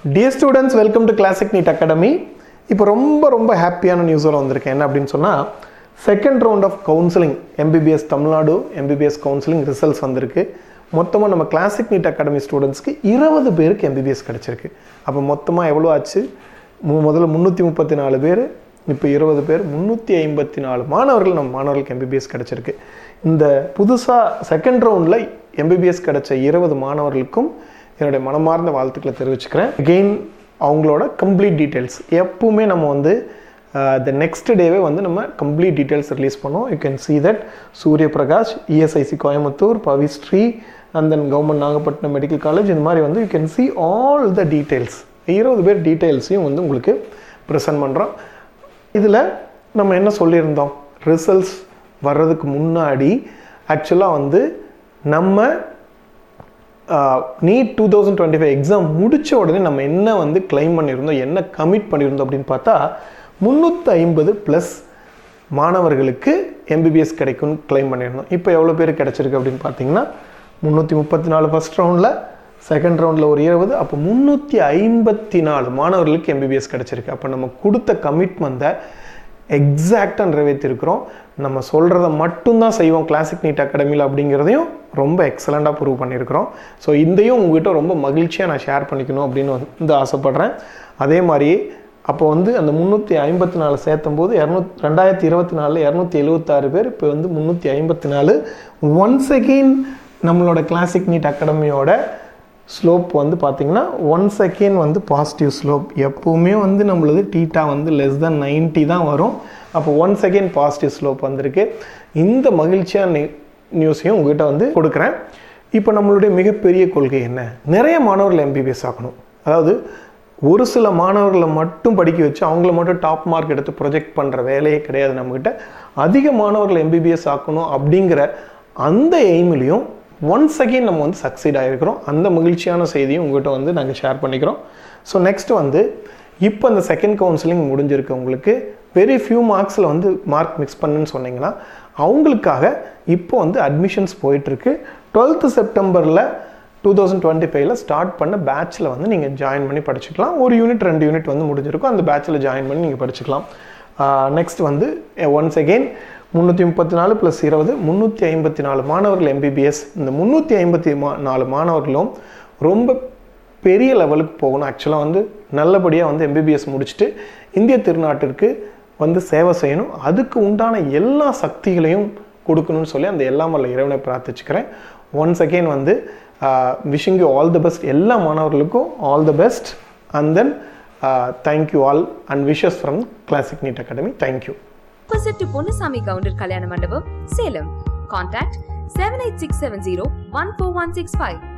Dear students, welcome to Classic NEET Academy. இப்போ ரொம்ப ஹாப்பியான நியூஸோட வந்திருக்கேன். என்ன அப்படின்னு சொன்னால், second round of counselling MBBS Tamil Nadu MBBS counselling results வந்திருக்கு. மொத்தமாக நம்ம கிளாசிக் நீட் அகாடமி ஸ்டூடெண்ட்ஸ்க்கு 20 பேருக்கு MBBS கிடச்சிருக்கு. அப்போ மொத்தமாக எவ்வளோ ஆச்சு? முதல்ல 334 பேர், இப்போ 20 பேர், 354 மாணவர்கள் நம்ம மாணவர்களுக்கு MBBS கிடச்சிருக்கு. இந்த புதுசாக செகண்ட் ரவுண்டில் MBBS கிடச்ச 20 மாணவர்களுக்கும் என்னுடைய மனமார்ந்த வாழ்த்துக்களை தெரிவிச்சுக்கிறேன். அகெயின் அவங்களோட கம்ப்ளீட் டீட்டெயில்ஸ் எப்பவுமே நம்ம வந்து த நெக்ஸ்ட் டேவே வந்து நம்ம கம்ப்ளீட் டீட்டெயில்ஸ் ரிலீஸ் பண்ணோம். You can see that Surya Prakash, ESIC Coimbatore, Pavisri, and then government Nagapattinam medical college, இந்த மாதிரி வந்து you can see all the details. 20 பேர் டீட்டெயில்ஸையும் வந்து உங்களுக்கு ப்ரெசென்ட் பண்ணுறோம். இதில் நம்ம என்ன சொல்லியிருந்தோம், ரிசல்ட்ஸ் வர்றதுக்கு முன்னாடி ஆக்சுவலாக வந்து நம்ம நீட் 2025 எக்ஸாம் முடித்த உடனே நம்ம என்ன வந்து கிளைம் பண்ணியிருந்தோம், என்ன கமிட் பண்ணியிருந்தோம் அப்படின்னு பார்த்தா 350+ மாணவர்களுக்கு MBBS கிடைக்கும்னு கிளைம் பண்ணியிருந்தோம். இப்போ எவ்வளோ பேர் கிடச்சிருக்கு அப்படின்னு பார்த்தீங்கன்னா 334 ஃபஸ்ட் ரவுண்டில், செகண்ட் ரவுண்டில் ஒரு 20, அப்போ 354 மாணவர்களுக்கு MBBS கிடச்சிருக்கு. அப்போ நம்ம கொடுத்த கமிட்மெண்ட்டை எக்ஸாக்டாக நிறைவேற்றிருக்கிறோம். நம்ம சொல்கிறத மட்டும்தான் செய்வோம் கிளாசிக் நீட் அகாடமியில் அப்படிங்கிறதையும் ரொம்ப எக்ஸலண்ட்டாக ப்ரூவ் பண்ணியிருக்கிறோம். ஸோ இதையும் உங்கள்கிட்ட ரொம்ப மகிழ்ச்சியாக நான் ஷேர் பண்ணிக்கணும் அப்படின்னு வந்து ஆசைப்பட்றேன். அதே மாதிரி அப்போ வந்து அந்த 354 சேர்த்தும் போது 2024 276 பேர், இப்போ வந்து 354. ஒன்ஸ் அகெயின் நம்மளோட கிளாசிக் நீட் அகாடமியோட ஸ்லோப் வந்து பார்த்திங்கன்னா ஒன்ஸ் அகெயின் வந்து பாசிட்டிவ் ஸ்லோப். எப்போவுமே வந்து நம்மளது டீட்டா வந்து லெஸ் தென் 90 தான் வரும். அப்போ ஒன்ஸ் அகெயின் பாசிட்டிவ் ஸ்லோப் வந்திருக்கு. இந்த மகிழ்ச்சியான நியூஸையும் உங்கள்கிட்ட வந்து கொடுக்குறேன். இப்போ நம்மளுடைய மிகப்பெரிய கொள்கை என்ன, நிறைய மாணவர்கள் MBBS ஆக்கணும். அதாவது ஒரு சில மாணவர்களை மட்டும் படிக்க வச்சு அவங்கள மட்டும் டாப் மார்க் எடுத்து ப்ரொஜெக்ட் பண்ணுற வேலையே கிடையாது நம்மக்கிட்ட. அதிக மாணவர்கள் MBBS ஆக்கணும் அப்படிங்கிற அந்த எய்மிலையும் ஒன்ஸ் அகெயின் நம்ம வந்து சக்சீட் ஆகிருக்கிறோம். அந்த மகிழ்ச்சியான செய்தியும் உங்கள்கிட்ட வந்து நாங்கள் ஷேர் பண்ணிக்கிறோம். ஸோ நெக்ஸ்ட் வந்து இப்போ அந்த செகண்ட் கவுன்சிலிங் முடிஞ்சிருக்கு. உங்களுக்கு வெரி ஃபியூ மார்க்ஸில் வந்து மார்க் மிக்ஸ் பண்ணுன்னு சொன்னீங்கன்னா அவங்களுக்காக இப்போ வந்து அட்மிஷன்ஸ் போயிட்டுருக்கு. 12th செப்டம்பரில் 2025 ஸ்டார்ட் பண்ண பேட்சில் வந்து நீங்கள் ஜாயின் பண்ணி படிச்சுக்கலாம். ஒரு யூனிட் 2 யூனிட் வந்து முடிஞ்சிருக்கும். அந்த பேட்சில் ஜாயின் பண்ணி நீங்கள் படிச்சுக்கலாம். நெக்ஸ்ட் வந்து ஒன்ஸ் அகெயின் 334 + 20 354 மாணவர்கள் MBBS. இந்த 354 மாணவர்களும் ரொம்ப பெரிய லெவலுக்கு போகணும். ஆக்சுவலாக வந்து நல்லபடியாக வந்து MBBS முடிச்சுட்டு இந்திய திருநாட்டிற்கு வந்து சேவை செய்யணும். அதுக்கு உண்டான எல்லா சக்திகளையும் கொடுக்கணும்னு சொல்லி அந்த எல்லாம் வல்ல இறைவனை பிரார்த்திச்சுக்கிறேன். ஒன்ஸ் அகெயின் வந்து wishing you all the best. எல்லா மாணவர்களுக்கும் all the best. And then thank you all and wishes from classic NEET academy. Thank you. Opposite to Ponusami Counter Kalyana Mandapam, Salem. Contact 78670 14165.